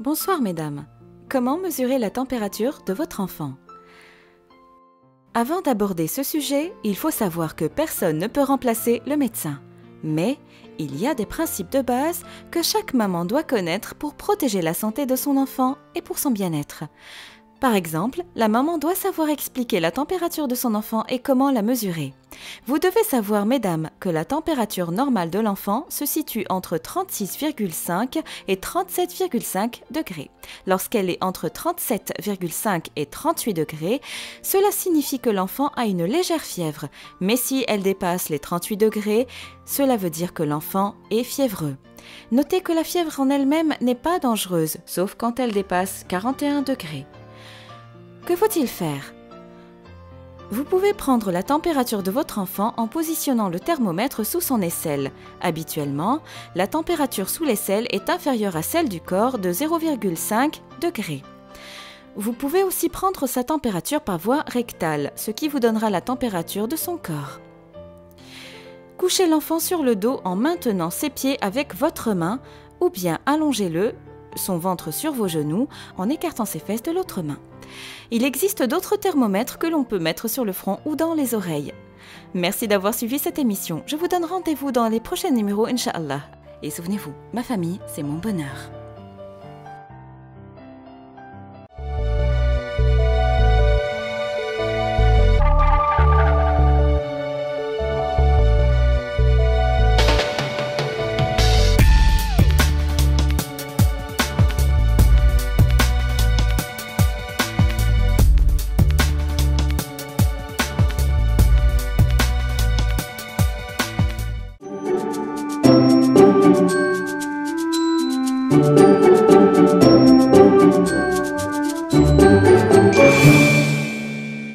Bonsoir mesdames. Comment mesurer la température de votre enfant? Avant d'aborder ce sujet, il faut savoir que personne ne peut remplacer le médecin. Mais il y a des principes de base que chaque maman doit connaître pour protéger la santé de son enfant et pour son bien-être. Par exemple, la maman doit savoir expliquer la température de son enfant et comment la mesurer. Vous devez savoir, mesdames, que la température normale de l'enfant se situe entre 36,5 et 37,5 degrés. Lorsqu'elle est entre 37,5 et 38 degrés, cela signifie que l'enfant a une légère fièvre. Mais si elle dépasse les 38 degrés, cela veut dire que l'enfant est fiévreux. Notez que la fièvre en elle-même n'est pas dangereuse, sauf quand elle dépasse 41 degrés. Que faut-il faire? Vous pouvez prendre la température de votre enfant en positionnant le thermomètre sous son aisselle. Habituellement, la température sous l'aisselle est inférieure à celle du corps de 0,5 degrés. Vous pouvez aussi prendre sa température par voie rectale, ce qui vous donnera la température de son corps. Couchez l'enfant sur le dos en maintenant ses pieds avec votre main ou bien allongez-le, son ventre sur vos genoux, en écartant ses fesses de l'autre main. Il existe d'autres thermomètres que l'on peut mettre sur le front ou dans les oreilles. Merci d'avoir suivi cette émission. Je vous donne rendez-vous dans les prochains numéros, Inch'Allah. Et souvenez-vous, ma famille, c'est mon bonheur. Thank you.